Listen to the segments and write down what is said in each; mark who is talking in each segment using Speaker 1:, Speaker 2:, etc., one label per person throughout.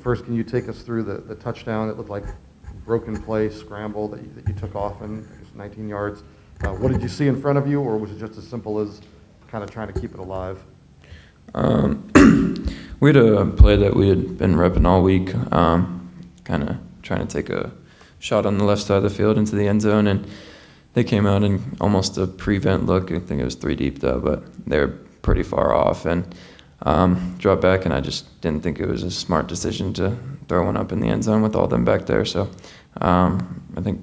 Speaker 1: first, can you take us through the touchdown? It looked like broken play, scramble that you took off in, I guess 19 yards. What did you see in front of you, or was it just as simple as kind of trying to keep it alive?
Speaker 2: We had a play that we had been repping all week, kind of trying to take a shot on the left side of the field into the end zone, and they came out in almost a prevent look. I think it was 3 deep though, but they were pretty far off, and dropped back, and I just didn't think it was a smart decision to throw one up in the end zone with all them back there. So I think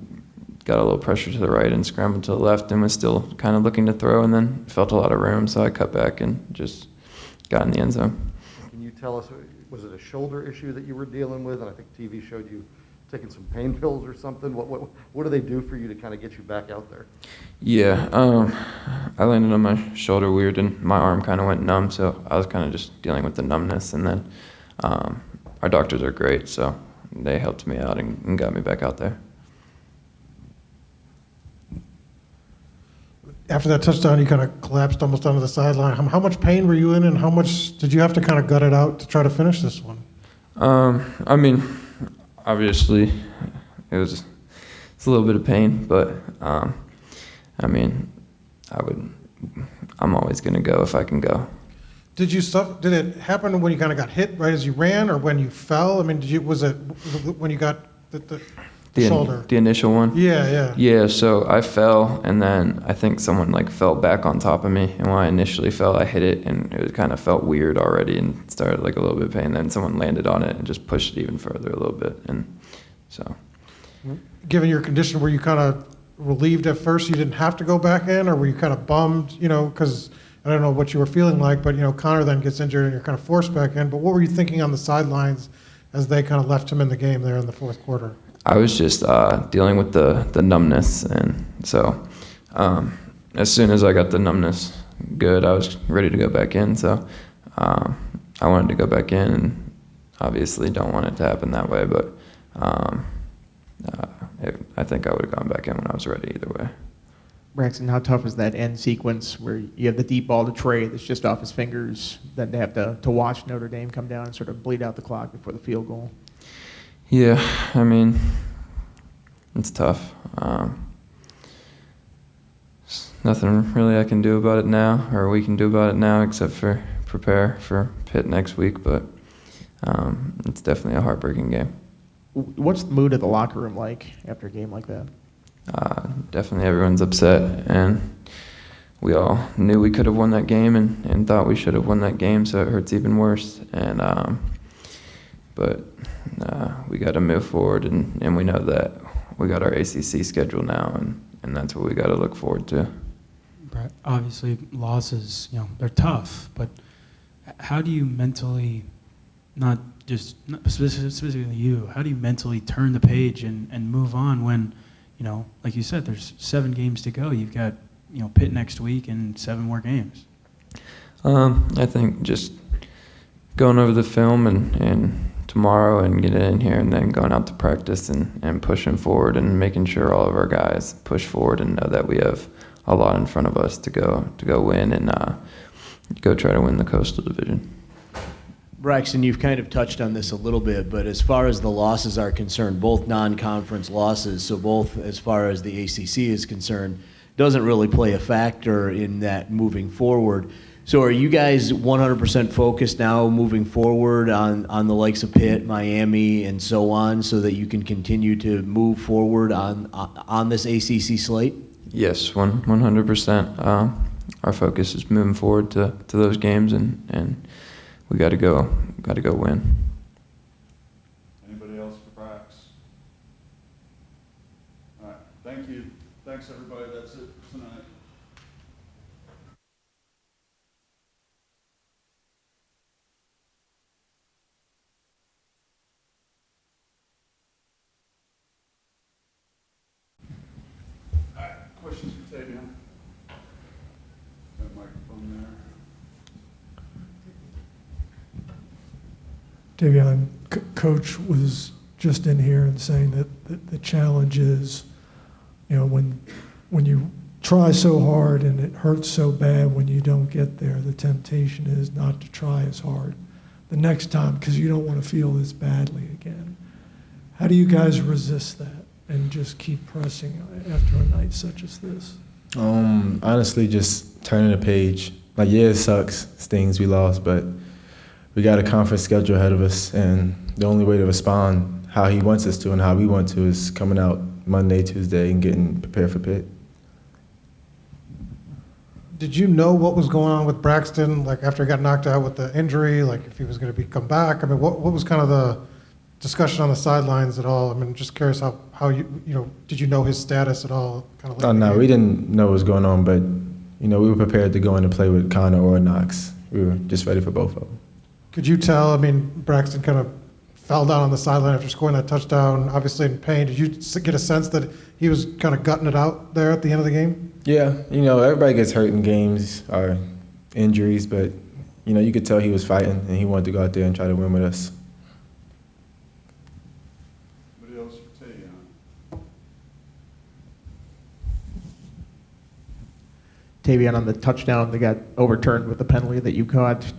Speaker 2: got a little pressure to the right and scrambled to the left, and was still kind of looking to throw, and then felt a lot of room, so I cut back and just got in the end zone.
Speaker 1: Can you tell us, was it a shoulder issue that you were dealing with? And I think TV showed you taking some pain pills or something. What do they do for you to kind of get you back out there?
Speaker 2: Yeah, I landed on my shoulder weird, and my arm kind of went numb, so I was kind of just dealing with the numbness. And then our doctors are great, so they helped me out and got me back out there.
Speaker 3: After that touchdown, you kind of collapsed almost onto the sideline. How much pain were you in, and how much did you have to kind of gut it out to try to finish this one?
Speaker 2: I mean, obviously, it's a little bit of pain, but I mean, I'm always going to go if I can go.
Speaker 3: Did it happen when you kind of got hit right as you ran, or when you fell? I mean, was it when you got the shoulder?
Speaker 2: The initial one?
Speaker 3: Yeah.
Speaker 2: Yeah, so I fell, and then I think someone like fell back on top of me, and when I initially fell, I hit it, and it kind of felt weird already and started like a little bit of pain. Then someone landed on it and just pushed it even further a little bit, and so.
Speaker 3: Given your condition, were you kind of relieved at first you didn't have to go back in, or were you kind of bummed, because I don't know what you were feeling like, but Connor then gets injured and you're kind of forced back in, but what were you thinking on the sidelines as they kind of left him in the game there in the fourth quarter?
Speaker 2: I was just dealing with the numbness, and so as soon as I got the numbness good, I was ready to go back in. So I wanted to go back in, and obviously don't want it to happen that way, but I think I would have gone back in when I was ready either way.
Speaker 4: Braxton, how tough is that end sequence where you have the deep ball to Trey that's just off his fingers, then they have to watch Notre Dame come down and sort of bleed out the clock before the field goal?
Speaker 2: Yeah, I mean, it's tough. Nothing really I can do about it now, or we can do about it now, except for prepare for Pitt next week, but it's definitely a heartbreaking game.
Speaker 4: What's the mood of the locker room like after a game like that?
Speaker 2: Definitely everyone's upset, and we all knew we could have won that game and thought we should have won that game, so it hurts even worse. And but we got to move forward, and we know that we got our ACC schedule now, and that's what we got to look forward to.
Speaker 5: Obviously, losses, they're tough, but how do you mentally, not specifically you, how do you mentally turn the page and move on when, like you said, there's 7 games to go. You've got, Pitt next week and 7 more games.
Speaker 2: I think just going over the film and tomorrow and getting in here, and then going out to practice and pushing forward and making sure all of our guys push forward and know that we have a lot in front of us to go win and go try to win the Coastal Division.
Speaker 6: Braxton, you've kind of touched on this a little bit, but as far as the losses are concerned, both non-conference losses, so both as far as the ACC is concerned, doesn't really play a factor in that moving forward. So are you guys 100% focused now moving forward on the likes of Pitt, Miami, and so on, so that you can continue to move forward on this ACC slate?
Speaker 2: Yes, 100%. Our focus is moving forward to those games, and we got to go win.
Speaker 7: Anybody else for Brax? All right, thank you. Thanks, everybody. That's it for tonight. All right, questions for Tavion? That microphone there.
Speaker 8: Davion, Coach was just in here and saying that the challenge is, when you try so hard and it hurts so bad when you don't get there, the temptation is not to try as hard. the next time because you don't want to feel this badly again. How do you guys resist that and just keep pressing after a night such as this?
Speaker 9: Honestly, just turning the page. Like, yeah, it sucks, stings, we lost, but we got a conference schedule ahead of us, and the only way to respond how he wants us to and how we want to is coming out Monday, Tuesday, and getting prepared for Pitt.
Speaker 3: Did you know what was going on with Braxton, like after he got knocked out with the injury, like if he was going to come back? I mean, what was kind of the discussion on the sidelines at all? I mean, just curious how you did you know his status at all? Kind of late in the
Speaker 9: No,
Speaker 3: game?
Speaker 9: we didn't know what was going on, but, we were prepared to go in and play with Connor or Knox. We were just ready for both of them.
Speaker 3: Could you tell, I mean, Braxton kind of fell down on the sideline after scoring that touchdown, obviously in pain. Did you get a sense that he was kind of gutting it out there at the end of the game?
Speaker 9: Yeah, everybody gets hurt in games or injuries, but, you could tell he was fighting and he wanted to go out there and try to win with us.
Speaker 7: Anybody else for Tavion?
Speaker 4: Tavion, on the touchdown that got overturned with the penalty that you caught,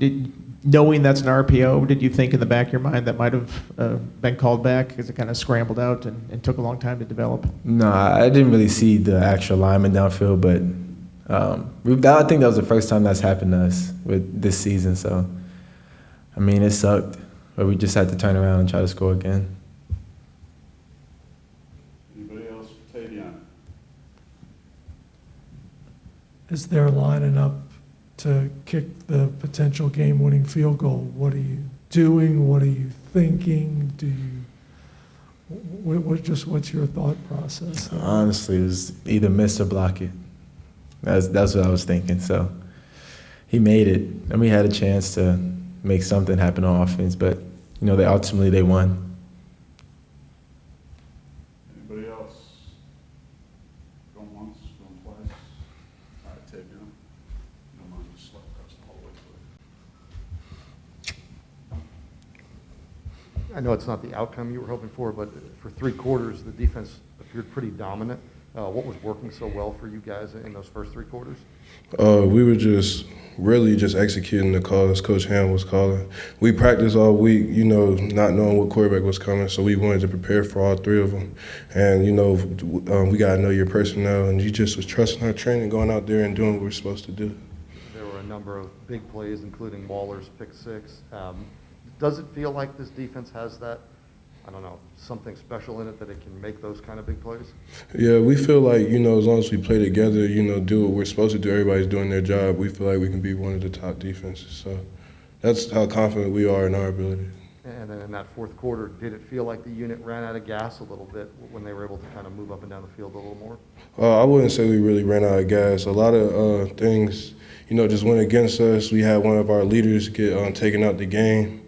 Speaker 4: knowing that's an RPO, did you think in the back of your mind that might have been called back because it kind of scrambled out and took a long time to develop?
Speaker 9: No, I didn't really see the actual lineman downfield, but I think that was the first time that's happened to us with this season. So, it sucked, but we just had to turn around and try to score again.
Speaker 7: Anybody else for Tavion?
Speaker 8: As they're lining up to kick the potential game-winning field goal, what are you doing? What are you thinking? What's your thought process?
Speaker 9: Honestly, it was either miss or block it. That's what I was thinking. So he made it, and we had a chance to make something happen on offense. But ultimately they won.
Speaker 7: Anybody else? Going once, going twice? All right, Tavion. No mind, just slip across the hallway to it.
Speaker 1: I know it's not the outcome you were hoping for, but for 3 quarters, the defense appeared pretty dominant. What was working so well for you guys in those first 3 quarters?
Speaker 10: We were just really just executing the calls Coach Ham was calling. We practiced all week, not knowing what quarterback was coming, so we wanted to prepare for all 3 of them. And, we got to know your personnel, and you just was trusting our training, going out there and doing what we're supposed to do.
Speaker 1: There were a number of big plays, including Waller's pick 6. Does it feel like this defense has that, something special in it that it can make those kind of big plays?
Speaker 10: Yeah, we feel like, as long as we play together, do what we're supposed to do, everybody's doing their job, we feel like we can be one of the top defenses. So that's how confident we are in our ability.
Speaker 1: And then in that 4th quarter, did it feel like the unit ran out of gas a little bit when they were able to kind of move up and down the field a little more?
Speaker 10: I wouldn't say we really ran out of gas. A lot of things, just went against us. We had one of our leaders get taken out the game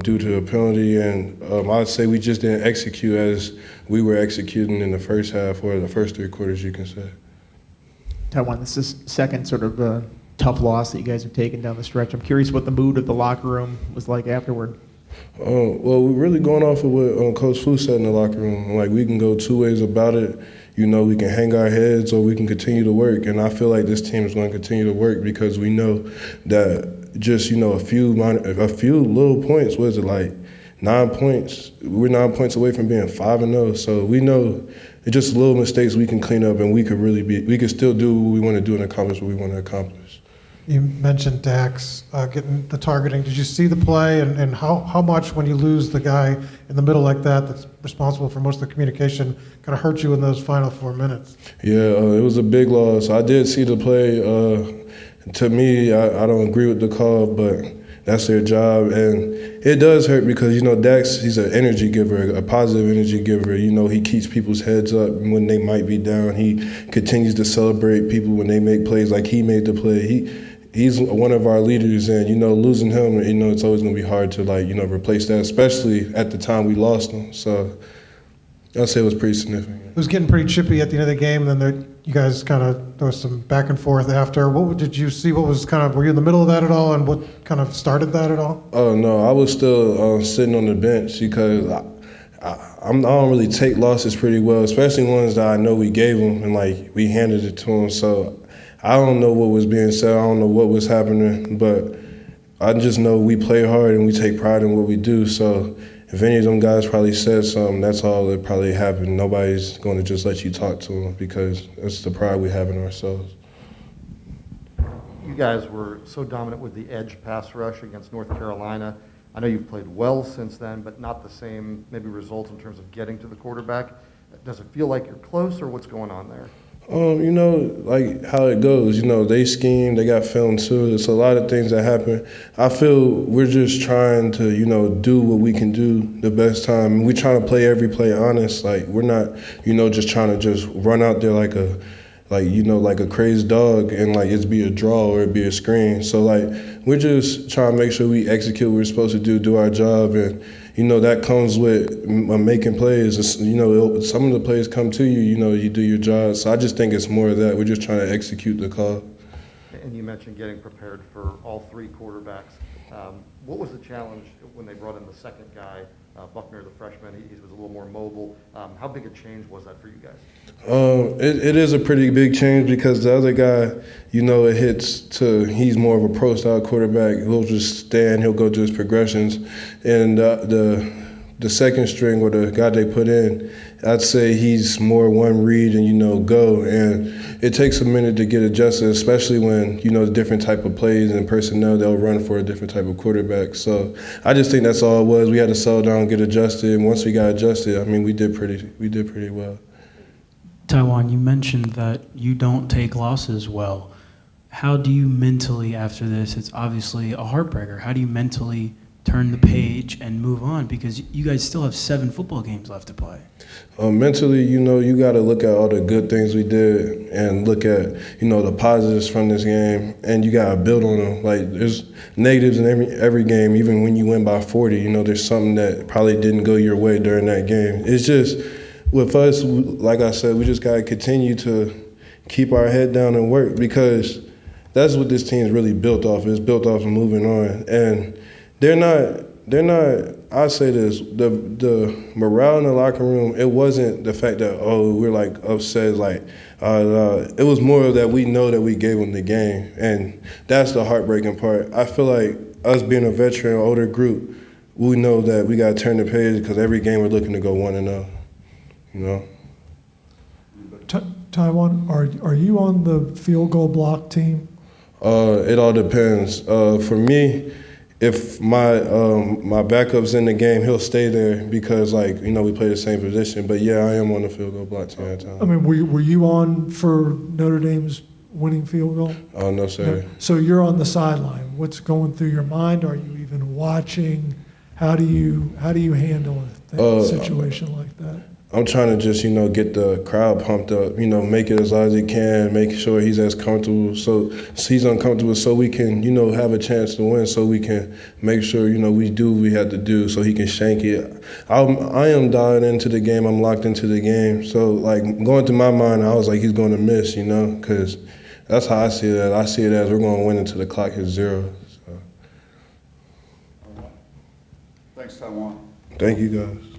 Speaker 10: due to a penalty, and I'd say we just didn't execute as we were executing in the first half or the first 3 quarters, you can say.
Speaker 4: Taiwan, this is second sort of tough loss that you guys have taken down the stretch. I'm curious what the mood of the locker room was like afterward.
Speaker 10: Well, we're really going off of what Coach Fu said in the locker room. Like, we can go 2 ways about it. We can hang our heads or we can continue to work. And I feel like this team is going to continue to work because we know that just, a few little points, what is it, like 9 points? We're 9 points away from being 5-0. So we know it's just little mistakes we can clean up, and we could still do what we want to do and accomplish what we want to accomplish.
Speaker 3: You mentioned Dax getting the targeting. Did you see the play, and how much when you lose the guy in the middle like that's responsible for most of the communication kind of hurt you in those final 4 minutes?
Speaker 10: Yeah, it was a big loss. I did see the play. To me, I don't agree with the call, but that's their job. And it does hurt because, Dax, he's an energy giver, a positive energy giver. He keeps people's heads up when they might be down. He continues to celebrate people when they make plays like he made the play. He's one of our leaders, and, losing him, it's always going to be hard to, replace that, especially at the time we lost him. So I'd say it was pretty significant.
Speaker 3: It was getting pretty chippy at the end of the game, and then you guys there was some back and forth after. What did you see? What was were you in the middle of that at all, and what kind of started that at all?
Speaker 10: Oh, no, I was still sitting on the bench because I don't really take losses pretty well, especially ones that I know we gave them and, we handed it to them. So I don't know what was being said. I don't know what was happening, but I just know we play hard and we take pride in what we do. So if any of them guys probably said something, that's all that probably happened. Nobody's going to just let you talk to them because it's the pride we have in ourselves.
Speaker 1: You guys were so dominant with the edge pass rush against North Carolina. I know you've played well since then, but not the same maybe result in terms of getting to the quarterback. Does it feel like you're close, or what's going on there?
Speaker 10: You know, like how it goes, you know, they scheme, they got film too. There's a lot of things that happen. I feel we're just trying to, you know, do what we can do the best time. We're trying to play every play honest. Like, we're not, you know, just trying to just run out there like a crazed dog and like it's be a draw or it be a screen. So like, we're just trying to make sure we execute what we're supposed to do our job. And, you know, that comes with making plays. It's, you know, some of the plays come to you, you know, you do your job. So I just think it's more of that. We're just trying to execute the call.
Speaker 1: And you mentioned getting prepared for all three quarterbacks. What was the challenge when they brought in the second guy, Buckner, the freshman? He was a little more mobile. How big a change was that for you guys?
Speaker 10: It is a pretty big change because the other guy, you know, he's more of a pro-style quarterback. He'll just stand, he'll go through his progressions. And the second string, or the guy they put in, I'd say he's more one read and, you know, go. And it takes a minute to get adjusted, especially when, you know, the different type of plays and personnel, they'll run for a different type of quarterback. So I just think that's all it was. We had to settle down, get adjusted. And once we got adjusted, I mean, we did pretty well.
Speaker 5: Taiwan, you mentioned that you don't take losses well. How do you mentally, after this, it's obviously a heartbreaker, how do you mentally turn the page and move on? Because you guys still have 7 football games left to play.
Speaker 10: Mentally, you know, you got to look at all the good things we did and look at, you know, the positives from this game, and you got to build on them. Like, there's negatives in every game. Even when you win by 40, you know, there's something that probably didn't go your way during that game. It's just, with us, like I said, we just got to continue to keep our head down and work, because that's what this team's really built off. It's built off of moving on. And they're not, I say this, the morale in the locker room, it wasn't the fact that, oh, we're like upset, like, it was more of that we know that we gave them the game. And that's the heartbreaking part. I feel like us being a veteran, older group, we know that we got to turn the page, because every game we're looking to go 1-0, you know?
Speaker 8: Taiwan, are you on the field goal block team?
Speaker 10: It all depends. For me, if my backup's in the game, he'll stay there because, like, you know, we play the same position. But yeah, I am on the field goal block team at time.
Speaker 8: I mean, were you on for Notre Dame's winning field goal?
Speaker 10: Oh, no, sir.
Speaker 8: No. So you're on the sideline. What's going through your mind? Are you even watching? How do you handle a situation like that?
Speaker 10: I'm trying to just, you know, get the crowd pumped up, you know, make it as loud as he can, make sure he's as comfortable, so he's uncomfortable, so we can, you know, have a chance to win, so we can make sure, you know, we do what we have to do so he can shank it. I am dialed into the game. I'm locked into the game. So, like, going through my mind, I was like, he's going to miss, you know, because that's how I see it. I see it as we're going to win until the clock hits 0. So.
Speaker 7: Thanks, Taiwan.
Speaker 10: Thank you, guys.